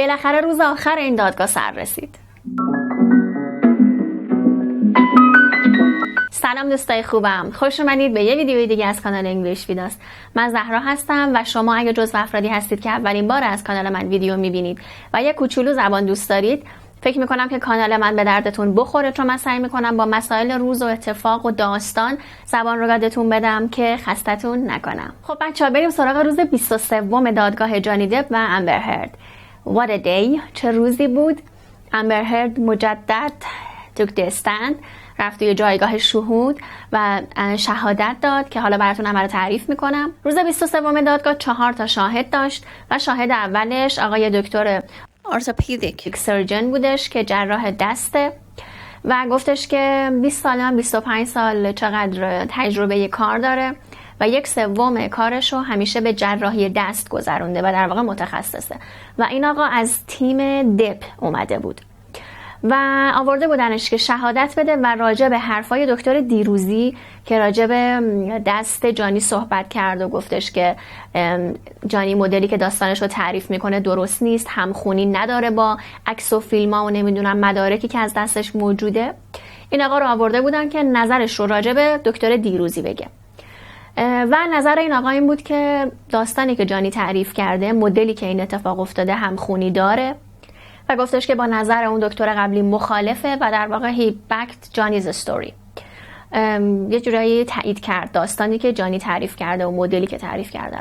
بالاخره روز آخر این دادگاه سر رسید. سلام دوستای خوبم، خوش اومدید به یه ویدیوی دیگه از کانال انگلیش ویداست. من زهرا هستم و شما اگه جزو افرادی هستید که اولین بار از کانال من ویدیو میبینید و یه کوچولو زبان دوست دارید، فکر میکنم که کانال من به دردتون بخوره، چون من سعی میکنم با مسائل روز و اتفاق و داستان زبان رو یادتون بدم که خستتون نکنم. خب بچه‌ها، بریم سراغ روز 23 دادگاه جانی دپ و امبر هرد. What a day! چه روزی بود. امبر هرد مجدد took the stand، رفت توی جایگاه شهود و شهادت داد که حالا براتون هم رو تعریف میکنم. روز 23 دادگاه 4 تا شاهد داشت و شاهد اولش آقای دکتر ارتوپدیک سرجن بودش که جراح دسته و گفتش که 20 سال 25 سال چقدر تجربه کار داره و 1/3 کارش رو همیشه به جراحی دست گذرونده و در واقع متخصصه و این آقا از تیم دپ اومده بود و آورده بودنش که شهادت بده و راجع به حرفای دکتر دیروزی که راجع به دست جانی صحبت کرد و گفتش که جانی مدلی که داستانش رو تعریف میکنه درست نیست، همخونی نداره با عکس و فیلم ها و نمیدونم مدارکی که از دستش موجوده. این آقا رو آورده بودن که نظرش رو راجع به دکتر دیروزی بگه و نظر این آقا این بود که داستانی که جانی تعریف کرده، مدلی که این اتفاق افتاده همخونی داره و گفتش که با نظر اون دکتر قبلی مخالفه و در واقع he backed Johnny's story. یه جورایی تایید کرد داستانی که جانی تعریف کرده و مدلی که تعریف کرده.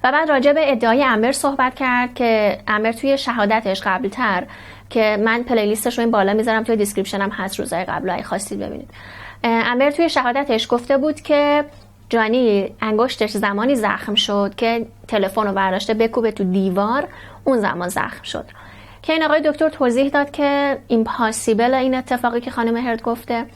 و بعد راجع به ادعای امبر صحبت کرد که امبر توی شهادتش قبلتر، که من پلیلیستش رو این بالا میذارم توی دیسکریپشنم هست، روزهای قبل اگه خواستید ببینید، امبر توی شهادتش گفته بود که جانی انگشتش زمانی زخم شد که تلفن رو برداشته بکوبه تو دیوار، اون زمان زخم شد. که این آقای دکتر توضیح داد که ایمپاسیبل این اتفاقی که خانم هرد گفته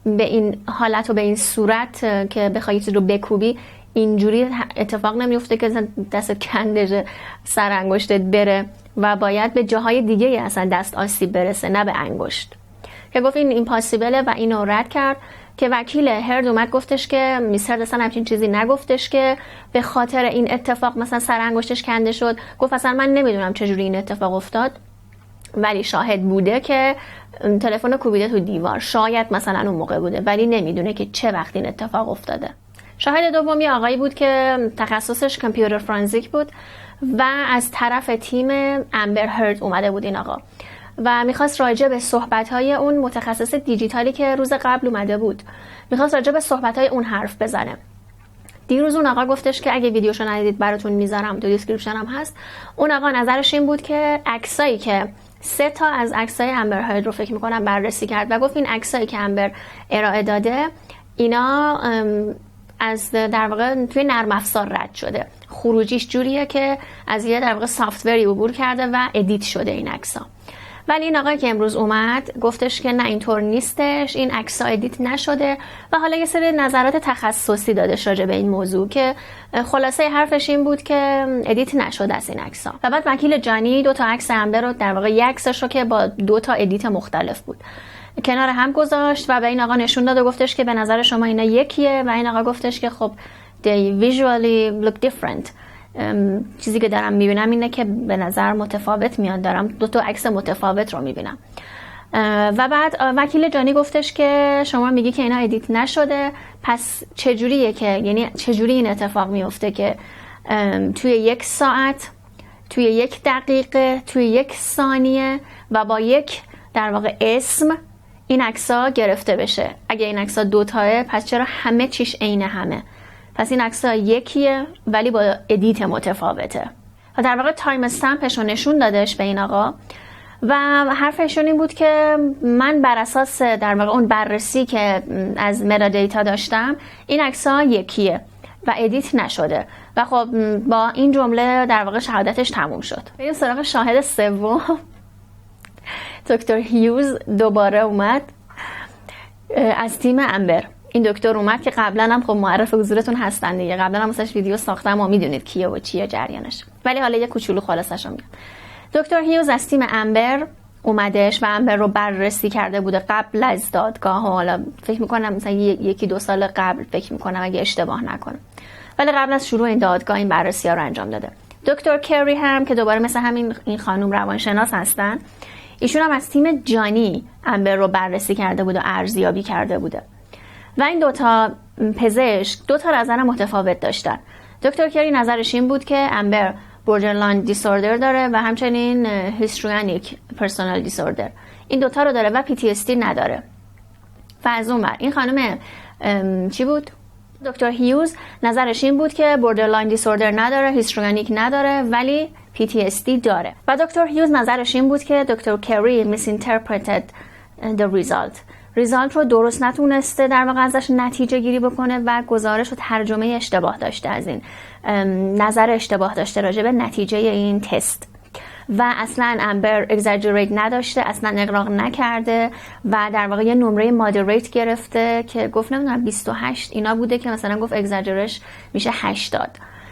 به این حالت و به این صورت که بخوای چیزی رو بکوبی، اینجوری اتفاق نمیفته که دستت کندشه سر انگشتت بره و باید به جاهای دیگه اصلا دست آسیب برسه، نه به انگشت. که گفت این ایمپاسیبله و اینو رد کرد. که وکیل هرد اومد گفتش که میس هرد اصلا همچین چیزی نگفتش که به خاطر این اتفاق مثلا سر انگشتش کنده شد. گفت اصلا من نمیدونم چجوری این اتفاق افتاد، ولی شاهد بوده که تلفن کوبیده تو دیوار، شاید مثلا اون موقع بوده، ولی نمیدونه که چه وقت این اتفاق افتاده. شاهد دومی آقایی بود که تخصصش کامپیوتر فرانزیک بود و از طرف تیم امبر هرد اومده بود این آقا و میخواست راجع به صحبت‌های اون متخصص دیجیتالی که روز قبل اومده بود، میخواست راجع به صحبت‌های اون حرف بزنه. دیروز اون آقا گفتش که اگه ویدیوشو ندیدید براتون میذارم، تو دیسکریپشن هم هست. اون آقا نظرش این بود که عکسایی که 3 تا از عکسای امبر هرد رو فکر میکنم بررسی کرد و گفت این عکسایی که امبر ارائه داده اینا از در واقع توی نرم افزار رد شده، خروجیش جوریه که از یه در واقع سافتوری عبور کرده و ادیت شده این عکس‌ها. ولی این آقایی که امروز اومد گفتش که نه، اینطور نیستش، این عکس‌ها ادیت نشده و حالا یه سری نظرات تخصصی دادش راجع به این موضوع که خلاصه حرفش این بود که ادیت نشده از این عکس‌ها. و بعد وکیل جانی 2 تا عکس امبر رو، در واقع یک عکسش رو که با 2 تا ادیت مختلف بود، کنار هم گذاشت و به این آقا نشون داد و گفتش که به نظر شما اینا یکیه و این آقا گفتش که خب they visually look different. چیزی که دارم میبینم اینه که به نظر متفاوت میاد، دارم 2 تا عکس متفاوت رو میبینم. و بعد وکیل جانی گفتش که شما میگی که اینا ادیت نشده، پس چجوریه که، یعنی چجوری این اتفاق میفته که توی 1 ساعت، توی 1 دقیقه، توی 1 ثانیه و با یک در واقع اسم این عکس‌ها گرفته بشه؟ اگه این عکس‌ها 2 تاه، پس چرا همه چیش عین همه؟ پس این عکس‌ها یکیه ولی با ادیت متفاوته. و در واقع تایم استمپش رو نشون دادش به این آقا و حرفشون این بود که من بر اساس در واقع اون بررسی که از متا دیتا داشتم، این عکس‌ها یکیه و ادیت نشده. و خب با این جمله در واقع شهادتش تموم شد. بریم سراغ شاهد سوم. دکتر هیوز دوباره اومد از تیم امبر. این دکتر اومد که قبلا هم خب معرف حضورتون هستن دیگه، قبلا هم واسش ویدیو ساختم و میدونید کیه و چیه جریانش، ولی حالا یه کوچولو خلاصش رو میگم. دکتر هیوز از تیم امبر اومدش و امبر رو بررسی کرده بوده قبل از دادگاه، حالا فکر میکنم مثلا 1-2 سال قبل، فکر میکنم اگه اشتباه نکنم، ولی قبل از شروع این دادگاه این بررسی ها رو انجام داده دکتر کری هم که دوباره مثل همین این خانم روانشناس هستن، ایشون هم از تیم جانی امبر رو بررسی کرده بود و ارزیابی کرده بوده و این دوتا پزشک دوتا نظر متفاوت داشتن. دکتر کری نظرش این بود که امبر بوردرلاین دیسوردر داره و همچنین هیستریونیک پرسونال دیسوردر، این دوتا رو داره و PTSD نداره. و از اون بر این خانم چی بود؟ دکتر هیوز نظرش این بود که بوردرلاین دیسوردر نداره، هیستریونیک نداره ولی PTSD داره. و دکتر هیوز نظرش این بود که دکتر کری misinterpreted the result رو درست نتونسته در واقع ازش نتیجه گیری بکنه و گزارش و ترجمه اشتباه داشته، از این نظر اشتباه داشته راجع به نتیجه این تست و اصلا امبر اگزاجریت نداشته، اصلا اغراق نکرده و در واقع یه نمره مادریت گرفته که گفت نمیدونم 28 اینا بوده که مثلا گفت اگزاجرش میشه 80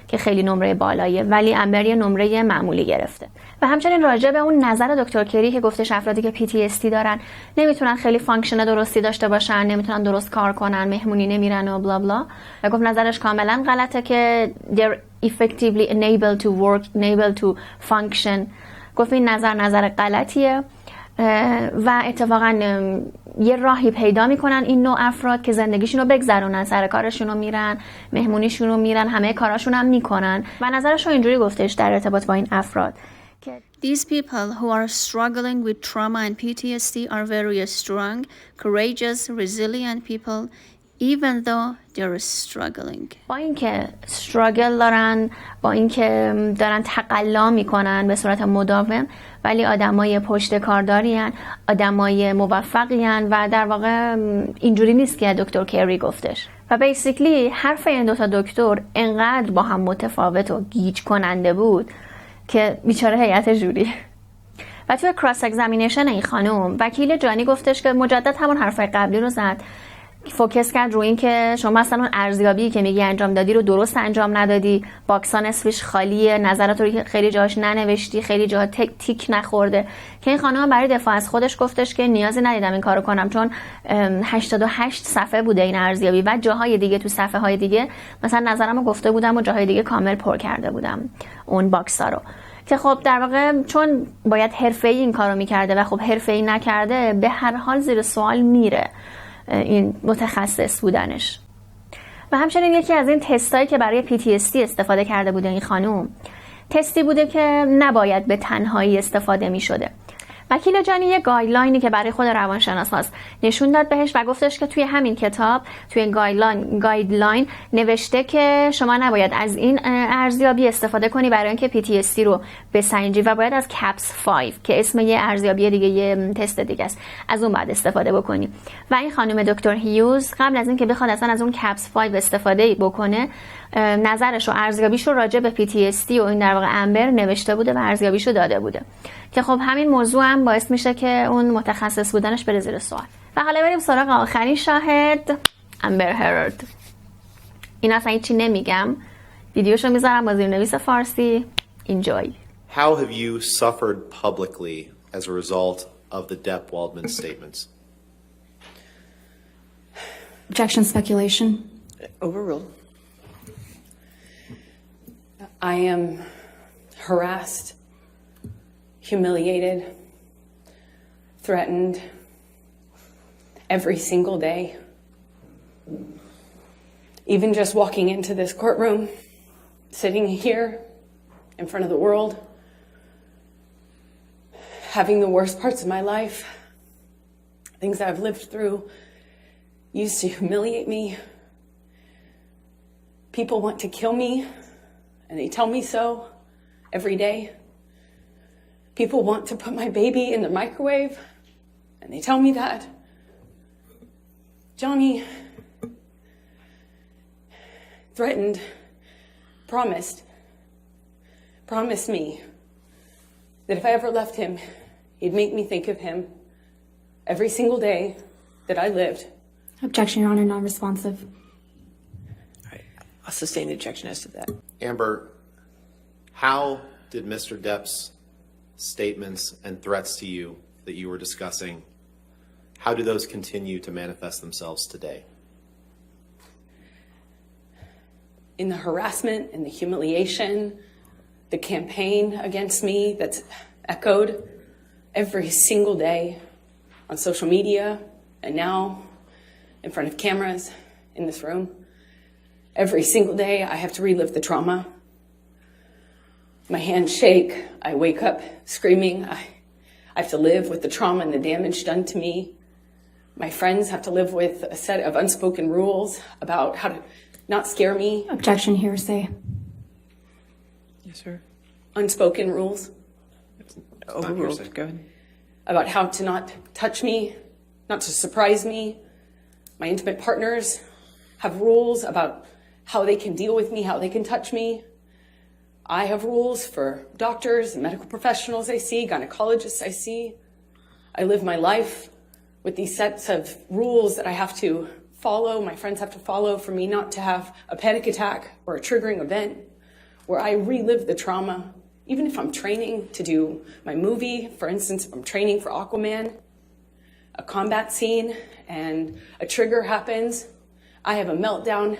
که خیلی نمره بالاییه، ولی امبر یه نمره معمولی گرفته. و همچنین راجع به اون نظر دکتر کری که گفتش افرادی که PTSD دارن نمیتونن خیلی فانکشن درستی داشته باشن، نمیتونن درست کار کنن، مهمونی نمیرن و بلا بلا، و گفت نظرش کاملا غلطه که they're effectively unable to work, unable to function. گفت این نظر غلطیه و اتفاقا یه راهی پیدا میکنن این نوع افراد که زندگیشون رو بگذرونن، سر کارشون رو میرن، مهمونیشون رو میرن، همه کاراشون هم میکنن و نظرش رو اینجوری گفتش در ارتباط با این افراد که These people who are struggling with trauma and PTSD are very strong, courageous, resilient people, even though they're struggling. با اینکه استراگل دارن، با اینکه دارن تقلا میکنن به صورت مداوم، ولی آدمای پشت کاردارین، آدمای موفقین و در واقع اینجوری نیست که دکتر کری گفتش. و بیسیکلی حرف این دوتا دکتر انقدر با هم متفاوت و گیج کننده بود که بیچاره هیئت جوری. و توی کراس اگزامینیشن این خانم وکیل جانی گفتش که مجدد همون حرفای قبلی رو زد، فوکس کرد روی این که شما اصلا اون ارزیابی که میگی انجام دادی رو درست انجام ندادی، باکسان اسمش خالیه، نظرات رو خیلی جاش ننوشتی، خیلی جاها تیک نخورده. که این خانم برای دفاع از خودش گفتش که نیازی ندیدم این کارو کنم چون 88 صفحه بوده این ارزیابی و جاهای دیگه تو صفحه های دیگه مثلا نظرمو گفته بودم و جاهای دیگه کامل پر کرده بودم اون باکسا رو. که خب در واقع چون باید حرفه‌ای این کارو میکرده و خب حرفه‌ای نکرده، به هر حال زیر سوال میره این متخصص بودنش. و همچنین یکی از این تستایی که برای PTSD استفاده کرده بوده این خانوم، تستی بوده که نباید به تنهایی استفاده می شده. وکیل جانی یه گایدلاینی که برای خود روانشناس هست نشون داد بهش و گفتش که توی همین کتاب توی گایدلاین نوشته که شما نباید از این ارزیابی استفاده کنی برای اینکه PTSD رو بسنجی و باید از کپس 5 که اسم یه ارزیابی دیگه، یه تست دیگه است، از اون بعد استفاده بکنی. و این خانم دکتر هیوز قبل از اینکه بخواد اصلا از اون کپس 5 استفاده بکنه، نظرش و ارزیابیش رو راجع به PTSD و این در واقع امبر نوشته بوده و ارزیابیش رو داده بوده که خب همین موضوع هم باعث میشه که اون متخصص بودنش بره زیر سوال. و حالا بریم سراغ آخرین شاهد، امبر هرد. این اصلا هیچی نمیگم، ویدیوشو میذارم با زیرنویس فارسی. Enjoy. How have you suffered publicly as a result of the Depp-Waldman statements? Objection, speculation. Overruled. I am harassed, humiliated, threatened every single day. Even just walking into this courtroom, sitting here in front of the world, having the worst parts of my life, things that I've lived through, used to humiliate me. People want to kill me, and they tell me so every day. People want to put my baby in the microwave, and they tell me that. Johnny threatened, promised me that if I ever left him, he'd make me think of him every single day that I lived. Objection, Your Honor, non-responsive. All right. I'll sustain the objection as to that. Amber, how did Mr. Depp's statements and threats to you that you were discussing, how do those continue to manifest themselves today? In the harassment and the humiliation the campaign against me that's echoed every single day on social media and now in front of cameras in this room. Every single day I have to relive the trauma. My hands shake. I wake up screaming. I have to live with the trauma and the damage done to me. My friends have to live with a set of unspoken rules about how to not scare me. Objection, hearsay. Yes, sir. Unspoken rules Overruled. Go ahead. about how to not touch me, not to surprise me. My intimate partners have rules about how they can deal with me, how they can touch me. I have rules for doctors and medical professionals I see, gynecologists I see. I live my life with these sets of rules that I have to follow, my friends have to follow for me not to have a panic attack or a triggering event where I relive the trauma. Even if I'm training to do my movie, for instance, if I'm training for Aquaman, a combat scene and a trigger happens, I have a meltdown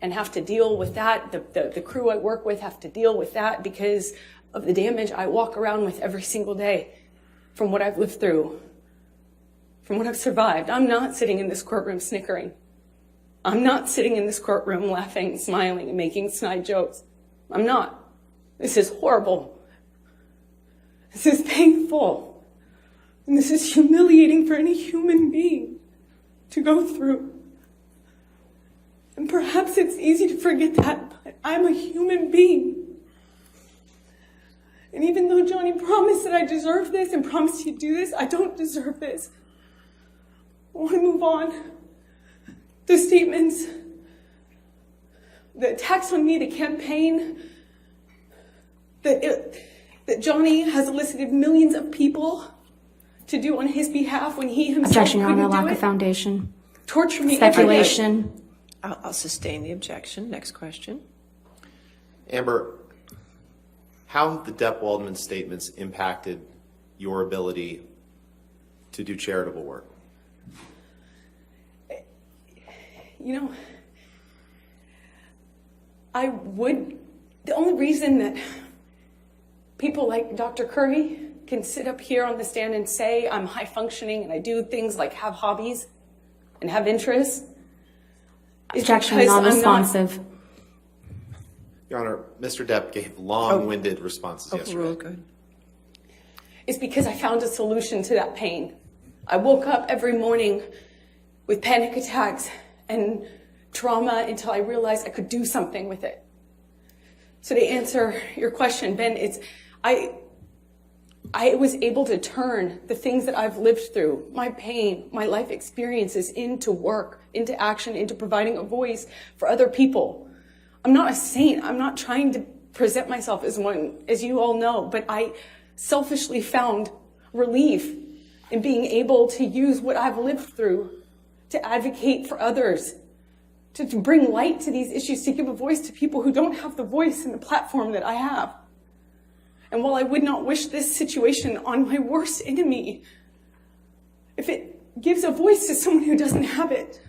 and have to deal with that. The crew I work with have to deal with that because of the damage I walk around with every single day from what I've lived through, from what I've survived. I'm not sitting in this courtroom snickering. I'm not sitting in this courtroom laughing, smiling, and making snide jokes. I'm not. This is horrible. This is painful. And this is humiliating for any human being to go through. And perhaps it's easy to forget that, but I'm a human being. And even though Johnny promised that I deserve this and promised he'd do this, I don't deserve this. I want to move on. The statements, the attacks on me, the campaign, that Johnny has elicited millions of people to do on his behalf when he himself Objection, Your couldn't Honor, do lack it. of foundation. Torture me every day. Speculation. I'll sustain the objection. Next question. Amber, how have the Depp-Waldman statements impacted your ability to do charitable work? You know, the only reason that people like Dr. Curry can sit up here on the stand and say I'm high functioning and I do things like have hobbies and have interests is Objection, because I'm not. non-responsive. Your Honor, Mr. Depp gave long-winded responses Overruled. yesterday. Go ahead. It's because I found a solution to that pain. I woke up every morning with panic attacks and trauma until I realized I could do something with it. So to answer your question, Ben, I was able to turn the things that I've lived through, my pain, my life experiences, into work, into action, into providing a voice for other people. I'm not a saint. I'm not trying to present myself as one, as you all know, but I selfishly found relief in being able to use what I've lived through to advocate for others, to bring light to these issues, to give a voice to people who don't have the voice and the platform that I have. And while I would not wish this situation on my worst enemy, if it gives a voice to someone who doesn't have it.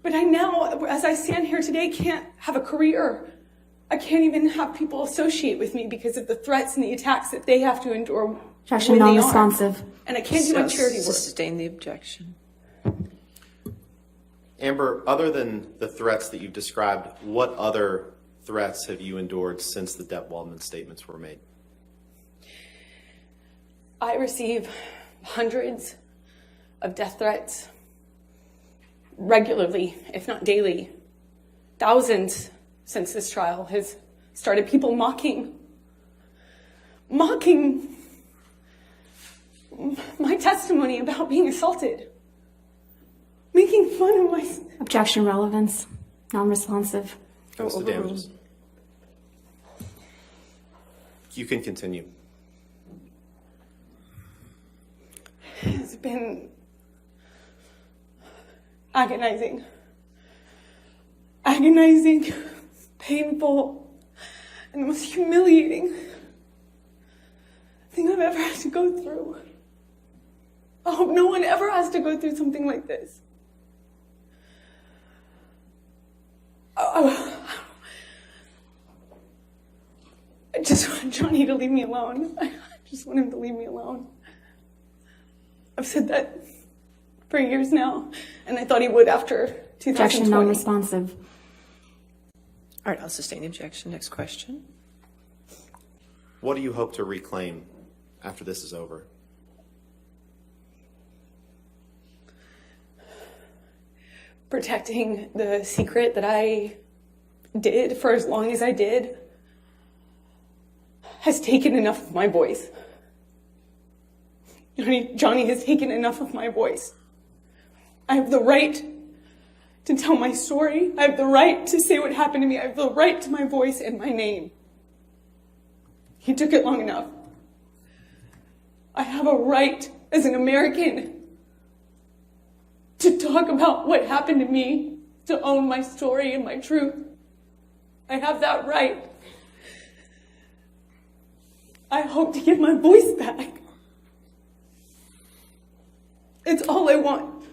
But I now, as I stand here today, can't have a career. I can't even have people associate with me because of the threats and the attacks that they have to endure Objection, when they are. non-responsive. And I can't do my charity work. Sustain the objection. Amber, other than the threats that you've described, what other threats have you endured since the Depp-Waldman statements were made? I receive hundreds of death threats regularly, if not daily. Thousands since this trial has started. People mocking my testimony about being assaulted, making fun of my... Objection, relevance. Non-responsive. Goes to damages. You can continue. It's been agonizing, painful, and the most humiliating thing I've ever had to go through. I hope no one ever has to go through something like this. Johnny to leave me alone. I just want him to leave me alone. I've said that for years now, and I thought he would after 2020. Objection, non-responsive. All right, I'll sustain the objection. Next question. What do you hope to reclaim after this is over? Protecting the secret that I did for as long as I did has taken enough of my voice. Johnny has taken enough of my voice. I have the right to tell my story. I have the right to say what happened to me. I have the right to my voice and my name. He took it long enough. I have a right as an American to talk about what happened to me, to own my story and my truth. I have that right. I hope to get my voice back. It's all I want.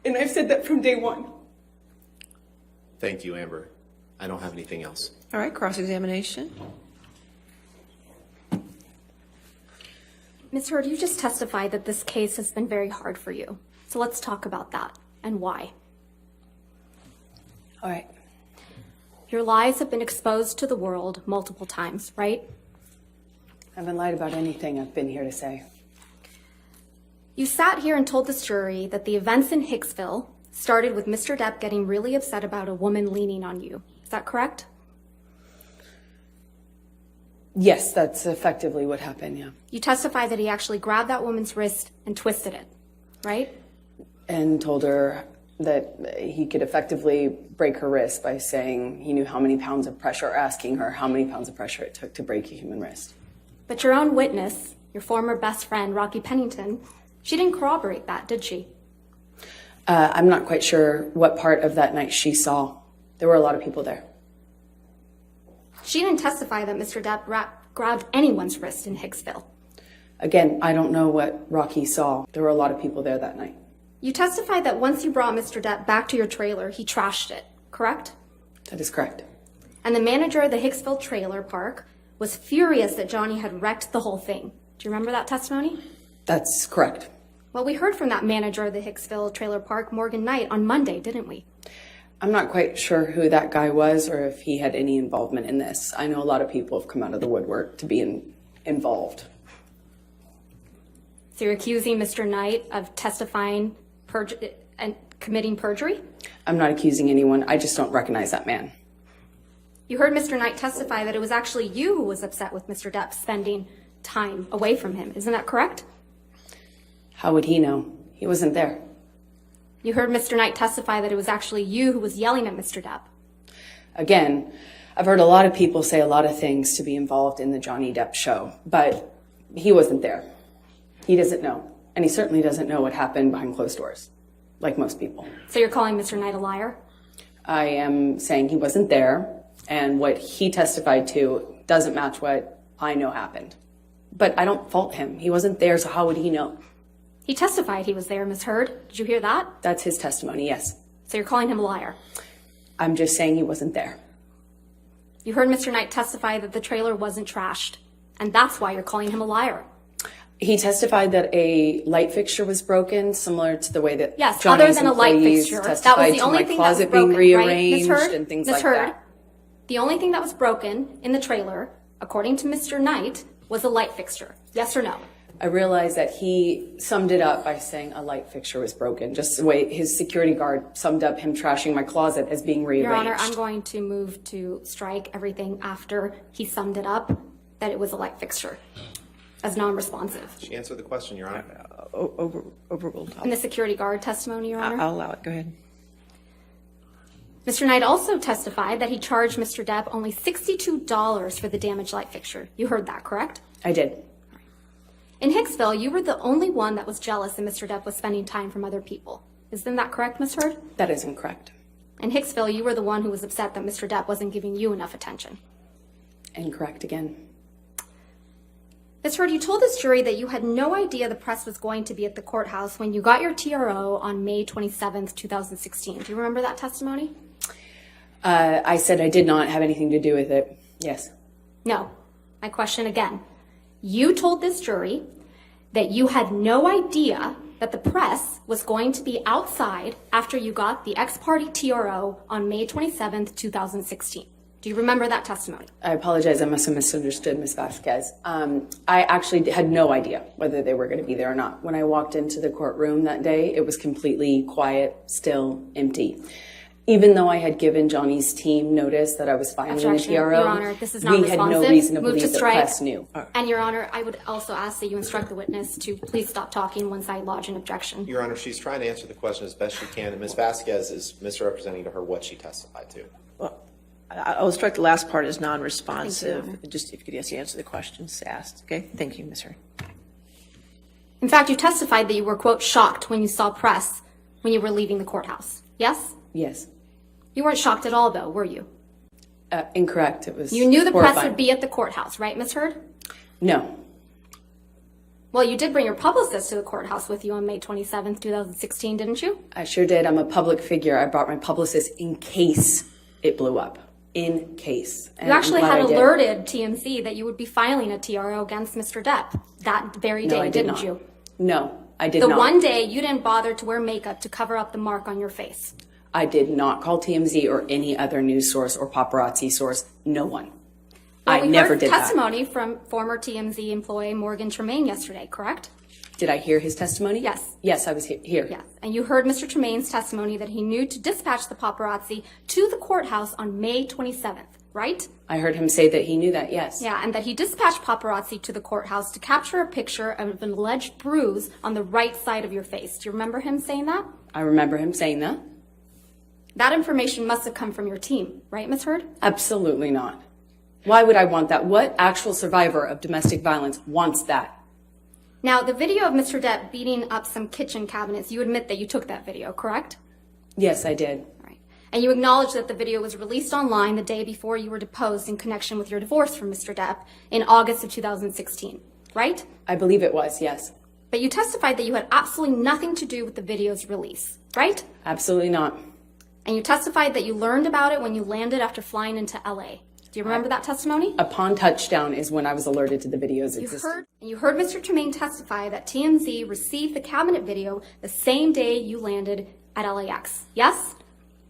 And I've said that from day one. Thank you, Amber. I don't have anything else. All right, cross-examination. Ms. Heard, you just testified that this case has been very hard for you. So let's talk about that and why. All right. Your lies have been exposed to the world multiple times, right? I haven't lied about anything I've been here to say. You sat here and told this jury that the events in Hicksville started with Mr. Depp getting really upset about a woman leaning on you. Is that correct? Yes, that's effectively what happened, yeah. You testified that he actually grabbed that woman's wrist and twisted it, right? And told her that he could effectively break her wrist by saying he knew how many pounds of pressure, or asking her how many pounds of pressure it took to break a human wrist. But your own witness, your former best friend, Rocky Pennington, she didn't corroborate that, did she? I'm not quite sure what part of that night she saw. There were a lot of people there. She didn't testify that Mr. Depp grabbed anyone's wrist in Hicksville. Again, I don't know what Rocky saw. There were a lot of people there that night. You testified that once you brought Mr. Depp back to your trailer, he trashed it, correct? That is correct. And the manager of the Hicksville trailer park was furious that Johnny had wrecked the whole thing. Do you remember that testimony? That's correct. Well, we heard from that manager of the Hicksville trailer park, Morgan Knight, on Monday, didn't we? I'm not quite sure who that guy was or if he had any involvement in this. I know a lot of people have come out of the woodwork to be involved. So you're accusing Mr. Knight of testifying and committing perjury? I'm not accusing anyone. I just don't recognize that man. You heard Mr. Knight testify that it was actually you who was upset with Mr. Depp spending time away from him. Isn't that correct? How would he know? He wasn't there. You heard Mr. Knight testify that it was actually you who was yelling at Mr. Depp. Again, I've heard a lot of people say a lot of things to be involved in the Johnny Depp show, but he wasn't there. He doesn't know. And he certainly doesn't know what happened behind closed doors, like most people. So you're calling Mr. Knight a liar? I am saying he wasn't there, and what he testified to doesn't match what I know happened. But I don't fault him. He wasn't there, so how would he know? He testified he was there, Ms. Heard. Did you hear that? That's his testimony, yes. So you're calling him a liar? I'm just saying he wasn't there. You heard Mr. Knight testify that the trailer wasn't trashed, and that's why you're calling him a liar. He testified that a light fixture was broken, similar to the way that yes, Johnny's other than a light employees fixture, testified that was the to only my thing that was closet broken, being right? rearranged Ms. Heard, and things Ms. like Heard, that. The only thing that was broken in the trailer, according to Mr. Knight, was a light fixture. Yes or no? I realized that he summed it up by saying a light fixture was broken, just the way his security guard summed up him trashing my closet as being rearranged. Your Honor, I'm going to move to strike everything after he summed it up, that it was a light fixture, as non-responsive. She answered the question, Your Honor. Overruled. In the security guard testimony, Your Honor? I'll allow it. Go ahead. Mr. Knight also testified that he charged Mr. Depp only $62 for the damaged light fixture. You heard that, correct? I did. In Hicksville, you were the only one that was jealous that Mr. Depp was spending time from other people. Isn't that correct, Ms. Heard? That is incorrect. In Hicksville, you were the one who was upset that Mr. Depp wasn't giving you enough attention. Incorrect again. Ms. Heard, you told this jury that you had no idea the press was going to be at the courthouse when you got your TRO on May 27th, 2016. Do you remember that testimony? I said I did not have anything to do with it. Yes. No. My question again. You told this jury that you had no idea that the press was going to be outside after you got the ex-parte TRO on May 27th, 2016. Do you remember that testimony? I apologize. I must have misunderstood, Ms. Vasquez. I actually had no idea whether they were going to be there or not. When I walked into the courtroom that day, it was completely quiet, still, empty. Even though I had given Johnny's team notice that I was filing the Objection. TRO, Your Honor, this is not we had no responsive. reason to Move believe to the strike. press knew. And Your Honor, I would also ask that you instruct the witness to please stop talking once I lodge an objection. Your Honor, she's trying to answer the question as best she can, and Ms. Vasquez is misrepresenting to her what she testified to. Well, I'll strike the last part as non-responsive. Just if you could just answer the questions asked. Okay, thank you, Ms. Hearn. In fact, you testified that you were, quote, shocked when you saw press when you were leaving the courthouse. Yes? Yes. You weren't shocked at all, though, were you? Incorrect. It was You knew the horrifying. press would be at the courthouse, right, Ms. Heard? No. Well, you did bring your publicist to the courthouse with you on May 27th, 2016, didn't you? I sure did. I'm a public figure. I brought my publicist in case it blew up. In case. And You actually I'm glad had I did. alerted TMZ that you would be filing a TRO against Mr. Depp that very day, No, I did didn't not. you? No, I did The not. one day you didn't bother to wear makeup to cover up the mark on your face. I did not call TMZ or any other news source or paparazzi source. No one. Well, I never did that. testimony from former TMZ employee Morgan Tremaine yesterday, correct? Did I hear his testimony? Yes. Yes, I was here. Yes. And you heard Mr. Tremaine's testimony that he knew to dispatch the paparazzi to the courthouse on May 27th, right? I heard him say that he knew that, yes. Yeah, and that he dispatched paparazzi to the courthouse to capture a picture of an alleged bruise on the right side of your face. Do you remember him saying that? I remember him saying that. That information must have come from your team, right, Ms. Heard? Absolutely not. Why would I want that? What actual survivor of domestic violence wants that? Now, the video of Mr. Depp beating up some kitchen cabinets, you admit that you took that video, correct? Yes, I did. Right. And you acknowledge that the video was released online the day before you were deposed in connection with your divorce from Mr. Depp in August of 2016, right? I believe it was, yes. But you testified that you had absolutely nothing to do with the video's release, right? Absolutely not. And you testified that you learned about it when you landed after flying into LA. Do you remember that testimony? Upon touchdown is when I was alerted to the video's existence. You heard Mr. Tremaine testify that TMZ received the cabinet video the same day you landed at LAX. Yes?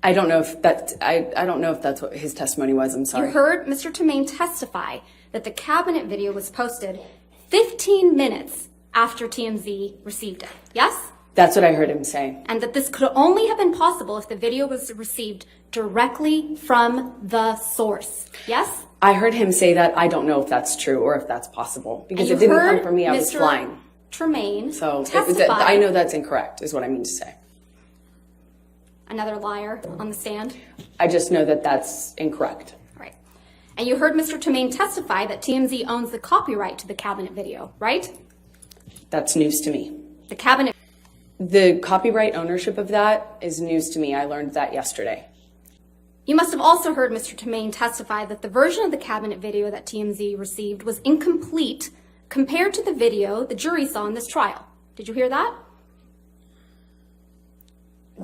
I don't know if I don't know if that's what his testimony was. I'm sorry. You heard Mr. Tremaine testify that the cabinet video was posted 15 minutes after TMZ received it. Yes? That's what I heard him say. And that this could only have been possible if the video was received directly from the source. Yes? I heard him say that. I don't know if that's true or if that's possible because And it you didn't come heard from me. I was Mr. flying. Tremaine So testify. I know that's incorrect is what I mean to say. Another liar on the stand. I just know that that's incorrect. All right. And you heard Mr. Tremaine testify that TMZ owns the copyright to the cabinet video, right? That's news to me. The cabinet. The copyright ownership of that is news to me. I learned that yesterday. You must have also heard Mr. Tremaine testify that the version of the cabinet video that TMZ received was incomplete compared to the video the jury saw in this trial. Did you hear that?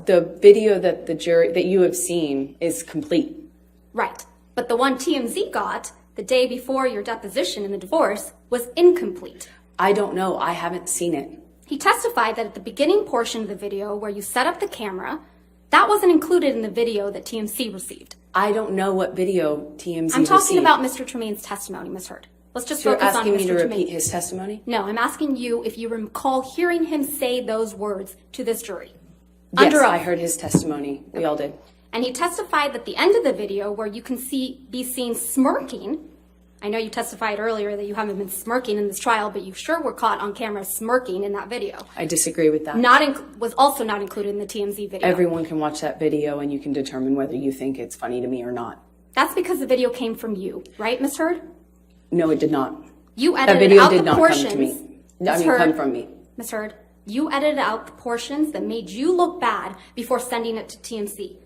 The video that that you have seen is complete. Right. But the one TMZ got the day before your deposition in the divorce was incomplete. I don't know. I haven't seen it. He testified that at the beginning portion of the video where you set up the camera, that wasn't included in the video that TMZ received. I don't know what video TMZ I'm talking received. about Mr. Tremaine's testimony, Ms. Heard. Let's just You're focus on asking Mr. me to Tremaine. repeat his testimony? No, I'm asking you if you recall hearing him say those words to this jury. Yes, Under oath. I heard his testimony. We all did. And he testified that the end of the video where you can be seen smirking. I know you testified earlier that you haven't been smirking in this trial, but you sure were caught on camera smirking in that video. I disagree with that. Was also not included in the TMZ video. Everyone can watch that video and you can determine whether you think it's funny to me or not. That's because the video came from you, right, Ms. Heard? No, it did not. You That edited video out did the not portions. come to me. Ms. Come Heard, from me. Ms. Heard, you edited out the portions that made you look bad before sending it to TMZ.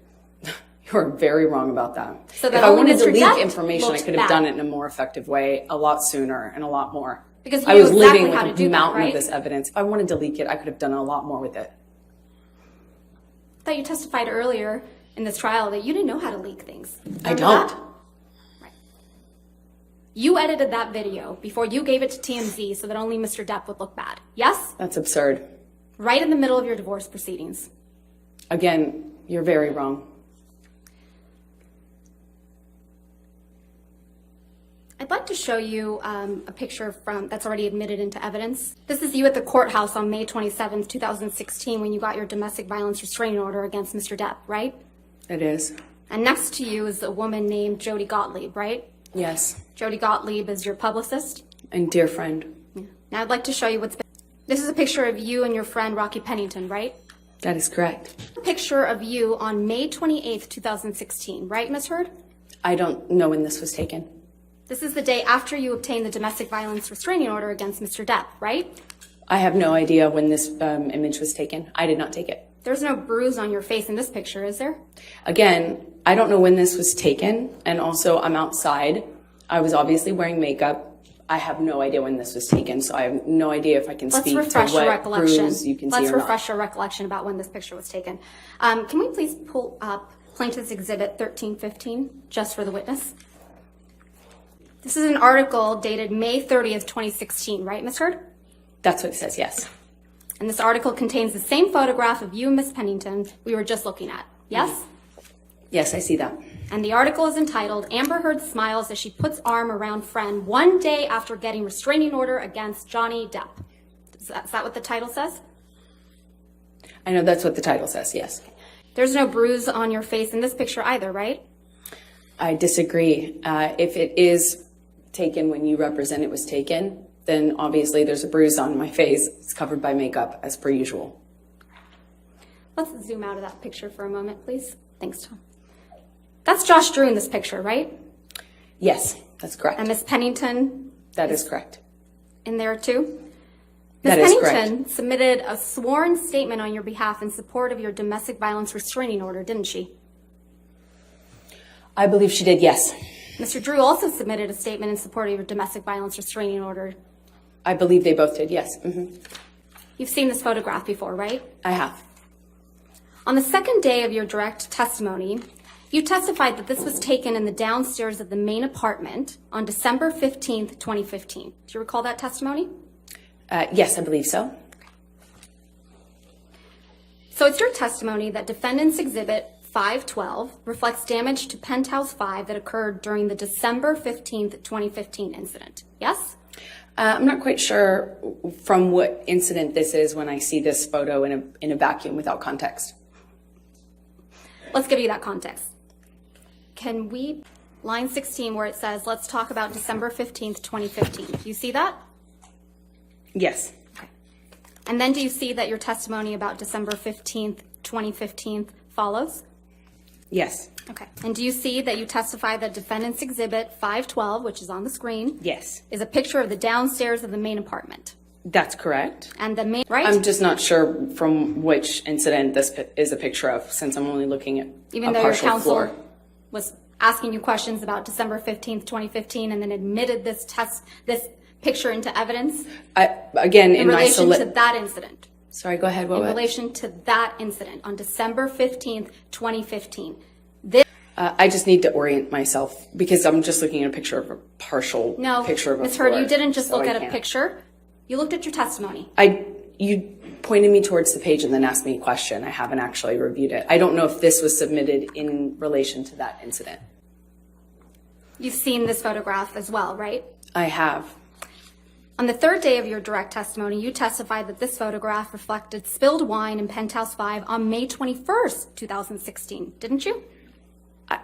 You're very wrong about that. So if that I only wanted to Mr. leak Depp information, I looked could have bad. done it in a more effective way, a lot sooner and a lot more. Because you I knew was exactly living how with to do a that, mountain right? of this evidence. If I wanted to leak it, I could have done a lot more with it. I thought you testified earlier in this trial that you didn't know how to leak things. I Remember don't. that? Right. You edited that video before you gave it to TMZ so that only Mr. Depp would look bad. Yes? That's absurd. Right in the middle of your divorce proceedings. Again, you're very wrong. I'd like to show you a picture that's already admitted into evidence. This is you at the courthouse on May 27th, 2016, when you got your domestic violence restraining order against Mr. Depp, right? It is. And next to you is a woman named Jody Gottlieb, right? Yes. Jody Gottlieb is your publicist. And dear friend. Yeah. Now I'd like to show you this is a picture of you and your friend Rocky Pennington, right? That is correct. A picture of you on May 28th, 2016, right, Ms. Heard? I don't know when this was taken. This is the day after you obtained the domestic violence restraining order against Mr. Depp, right? I have no idea when this image was taken. I did not take it. There's no bruise on your face in this picture, is there? Again, I don't know when this was taken, and also I'm outside. I was obviously wearing makeup. I have no idea when this was taken, so I have no idea if I can speak to what bruise you can see or not. Let's refresh your recollection about when this picture was taken. Can we please pull up Plaintiff's Exhibit 1315, just for the witness? This is an article dated May 30th, 2016, right, Ms. Heard? That's what it says, yes. And this article contains the same photograph of you and Ms. Pennington we were just looking at, yes? Yes, I see that. And the article is entitled, Amber Heard Smiles as She Puts Arm Around Friend One Day After Getting Restraining Order Against Johnny Depp. Is that what the title says? I know that's what the title says, yes. There's no bruise on your face in this picture either, right? I disagree. If it is taken when you represent it was taken, then obviously there's a bruise on my face. It's covered by makeup, as per usual. Let's zoom out of that picture for a moment, please. Thanks, Tom. That's Josh Drew in this picture, right? Yes, that's correct. And Miss Pennington? That is correct. In there too? That Ms. is Pennington correct. submitted a sworn statement on your behalf in support of your domestic violence restraining order, didn't she? I believe she did, yes. Mr. Drew also submitted a statement in support of your domestic violence restraining order. I believe they both did, yes. You've seen this photograph before, right? I have. On the second day of your direct testimony, you testified that this was taken in the downstairs of the main apartment on December 15th, 2015. Do you recall that testimony? Yes, I believe so. So it's your testimony that Defendant's Exhibit 512 reflects damage to Penthouse 5 that occurred during the December 15th, 2015 incident. Yes? I'm not quite sure from what incident this is when I see this photo in a vacuum without context. Let's give you that context. Can we, line 16 where it says, let's talk about December 15th, 2015. Do you see that? Yes. Okay. And then do you see that your testimony about December 15th, 2015 follows? Yes. Okay. And do you see that you testify that Defendant's Exhibit 512, which is on the screen, Yes. is a picture of the downstairs of the main apartment? That's correct. And the main, right? I'm just not sure from which incident this is a picture of, since I'm only looking at Even a though your partial counsel floor. was asking you questions about December 15th, 2015, and then admitted this picture into evidence Again, in relation to that incident. Sorry, go ahead. In relation to that incident on December 15th, 2015. I just need to orient myself because I'm just looking at a picture of a partial picture of a Ms. floor. Heard, you didn't just so look I at a can't. picture. You looked at your testimony. You pointed me towards the page and then asked me a question. I haven't actually reviewed it. I don't know if this was submitted in relation to that incident. You've seen this photograph as well, right? I have. On the third day of your direct testimony, you testified that this photograph reflected spilled wine in Penthouse 5 on May 21st, 2016, didn't you?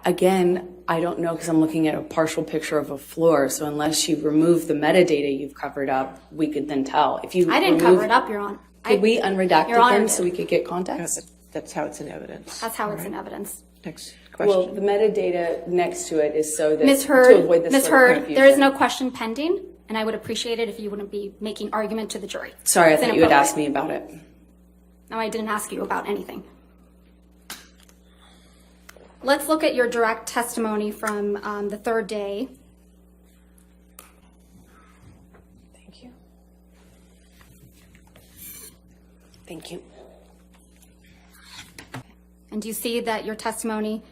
Again, I don't know because I'm looking at a partial picture of a floor. So unless you remove the metadata you've covered up, we could then tell. If you I didn't cover it up, Your Honor. Could we unredact Your Honor them did. so we could get context? That's how it's in evidence. That's how it's in evidence. Next question. Well, the metadata next to it is so that Ms. to Heard, avoid this Ms. sort of Heard, confusion. there is no question pending, and I would appreciate it if you wouldn't be making argument to the jury. Sorry, I It's thought you had inappropriate. asked me about it. No, I didn't ask you about anything. Let's look at your direct testimony from the third day. Thank you. Thank you. And do you see that your testimony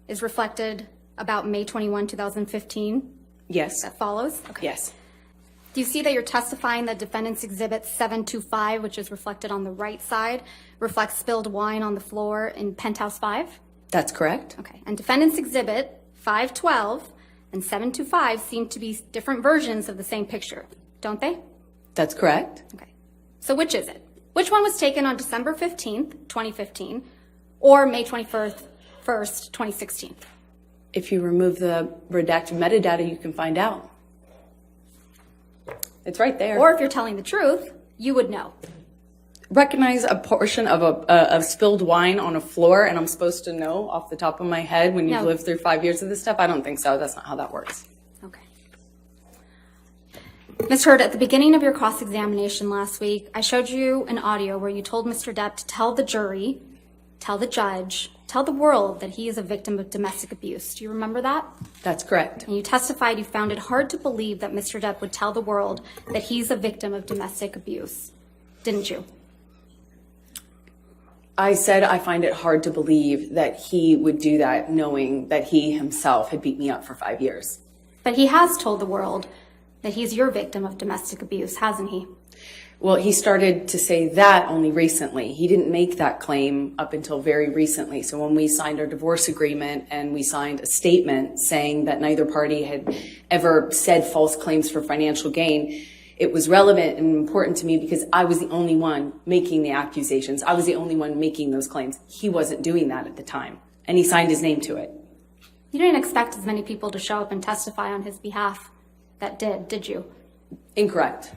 is reflected about May 21, 2015? Yes. That follows? Okay. Yes. Do you see that you're testifying that Defendant's Exhibit 725, which is reflected on the right side, reflects spilled wine on the floor in Penthouse 5? That's correct. Okay. And Defendant's Exhibit 512 and 725 seem to be different versions of the same picture, don't they? That's correct. Okay. So which is it? Which one was taken on December 15th, 2015, or May 21st, 2016? If you remove the redacted metadata, you can find out. It's right there. Or if you're telling the truth, you would know. Recognize a portion of spilled wine on a floor, and I'm supposed to know off the top of my head when you've No. lived through 5 years of this stuff? I don't think so. That's not how that works. Okay. Ms. Hurd, at the beginning of your cross-examination last week, I showed you an audio where you told Mr. Depp to tell the jury, tell the judge, tell the world that he is a victim of domestic abuse. Do you remember that? That's correct. And you testified you found it hard to believe that Mr. Depp would tell the world that he's a victim of domestic abuse, didn't you? I said I find it hard to believe that he would do that knowing that he himself had beat me up for 5 years. But he has told the world that he's your victim of domestic abuse, hasn't he? Well, he started to say that only recently. He didn't make that claim up until very recently. So when we signed our divorce agreement and we signed a statement saying that neither party had ever said false claims for financial gain, it was relevant and important to me because I was the only one making the accusations. I was the only one making those claims. He wasn't doing that at the time, and he signed his name to it. You didn't expect as many people to show up and testify on his behalf that did you? Incorrect.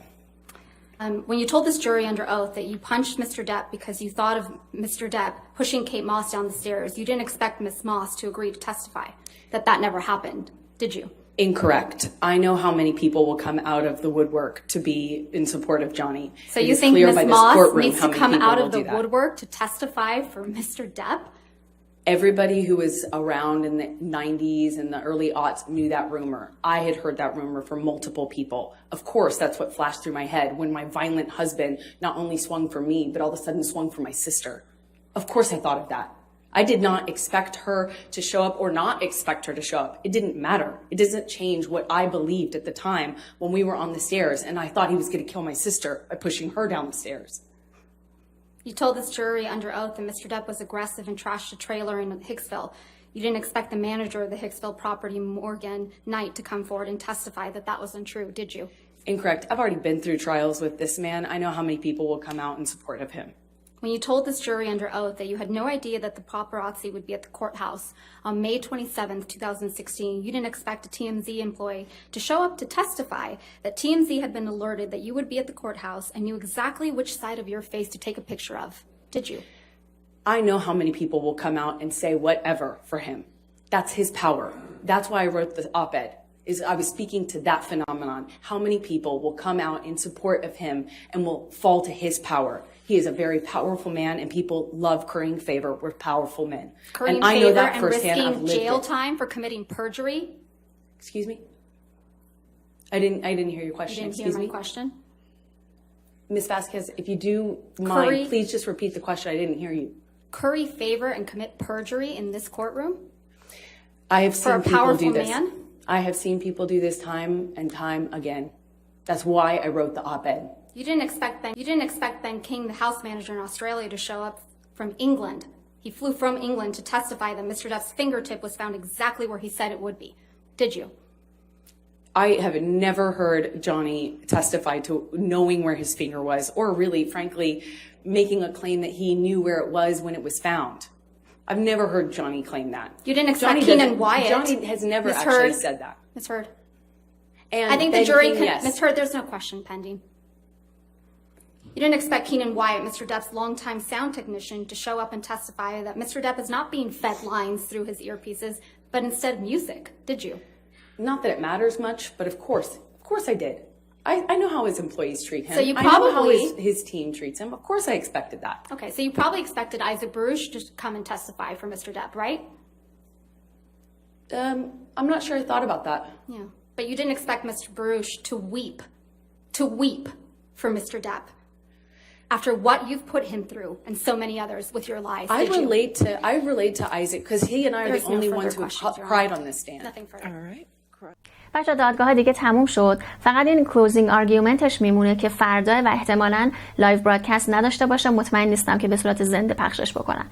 When you told this jury under oath that you punched Mr. Depp because you thought of Mr. Depp pushing Kate Moss down the stairs, you didn't expect Ms. Moss to agree to testify that never happened, did you? Incorrect. I know how many people will come out of the woodwork to be in support of Johnny. So you think Ms. Moss needs to come out of the woodwork to testify for Mr. Depp? Everybody who was around in the 90s and the early aughts knew that rumor. I had heard that rumor from multiple people. Of course, that's what flashed through my head when my violent husband not only swung for me, but all of a sudden swung for my sister. Of course I thought of that. I did not expect her to show up or not expect her to show up. It didn't matter. It doesn't change what I believed at the time when we were on the stairs and I thought he was going to kill my sister by pushing her down the stairs. You told this jury under oath that Mr. Depp was aggressive and trashed a trailer in Hicksville. You didn't expect the manager of the Hicksville property, Morgan Knight, to come forward and testify that was untrue, did you? Incorrect. I've already been through trials with this man. I know how many people will come out in support of him. When you told this jury under oath that you had no idea that the paparazzi would be at the courthouse on May 27th, 2016, you didn't expect a TMZ employee to show up to testify that TMZ had been alerted that you would be at the courthouse and knew exactly which side of your face to take a picture of, did you? I know how many people will come out and say whatever for him. That's his power. That's why I wrote the op-ed. I was speaking to that phenomenon. How many people will come out in support of him and will fall to his power? He is a very powerful man, and people love currying favor with powerful men. Currying and I know favor that and firsthand. I've risking lived jail it. time for committing perjury? Excuse me? I didn't hear your question. You didn't Excuse hear my me? question? Ms. Vasquez, if you do mind, Curry- please just repeat the question. I didn't hear you. Curry favor and commit perjury in this courtroom? I have For seen a people powerful do this. man? I have seen people do this time and time again. That's why I wrote the op-ed. You didn't expect Ben King, the house manager in Australia, to show up from England. He flew from England to testify that Mr. Depp's fingertip was found exactly where he said it would be. Did you? I have never heard Johnny testify to knowing where his finger was, or really, frankly, making a claim that he knew where it was when it was found. I've never heard Johnny claim that. You didn't expect Johnny Keenan doesn't- Wyatt. Johnny has never Ms. actually Hurd. said that. Ms. Hurd. And I think the Ben jury King, can, yes. Ms. Hurd, there's no question pending. You didn't expect Keenan Wyatt, Mr. Depp's longtime sound technician, to show up and testify that Mr. Depp is not being fed lines through his earpieces, but instead music, did you? Not that it matters much, but of course I did. I know how his employees treat him. So you I know how probably- his team treats him. Of course I expected that. Okay, so you probably expected Isaac Baruch to come and testify for Mr. Depp, right? I'm not sure I thought about that. Yeah. But you didn't expect Mr. Baruch to weep for Mr. Depp after what you've put him through and so many others with your lies. I did you? relate to Isaac because he and I are There's the no only further ones who have questions, Your cried Honor. on this stand. Nothing further. All right. بچه دادگاه دیگه تموم شد، فقط این کلوزینگ آرگومنتش میمونه که فردا و احتمالاً لایو برادکست نداشته باشه. مطمئن نیستم که به صورت زنده پخشش بکنن.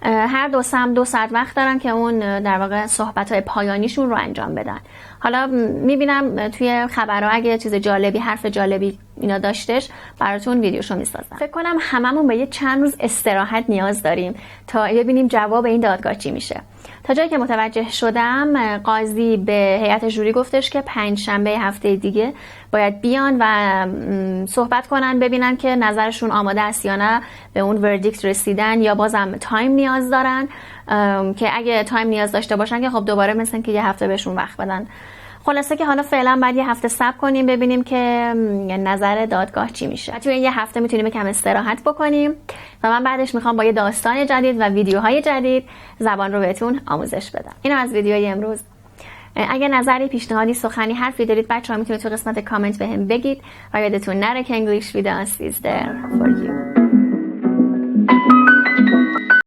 هر دو سم 2 ساعت وقت دارن که اون در واقع صحبت‌های پایانیشون رو انجام بدن. حالا میبینم توی خبرها اگه چیز جالبی، حرف جالبی اینا داشتش براتون ویدیوشو میسازم. فکر کنم هممون به یه چند روز استراحت نیاز داریم تا ببینیم جواب این دادگاه چی میشه. تا جایی که متوجه شدم قاضی به هیئت جوری گفتش که 5 شنبه هفته دیگه باید بیان و صحبت کنن، ببینن که نظرشون آماده است یا نه، به اون وردیکت رسیدن یا بازم تایم نیاز دارن، که اگه تایم نیاز داشته باشن که خب دوباره مثلا که یه هفته بهشون وقت بدن. خلاصه که حالا فعلا بعد یه هفته صبر کنیم ببینیم که نظر دادگاه چی میشه. توی یه هفته میتونیم کم استراحت بکنیم و من بعدش میخوام با یه داستان جدید و ویدیوهای جدید زبان رو بهتون آموزش بدم. اینم از ویدیوی امروز. اگه نظری، پیشنهادی، سخنی، حرفی دارید بچه‌ها میتونید تو قسمت کامنت بهم بگید و یادتون نره که انگلیش ویدیوز is there for you.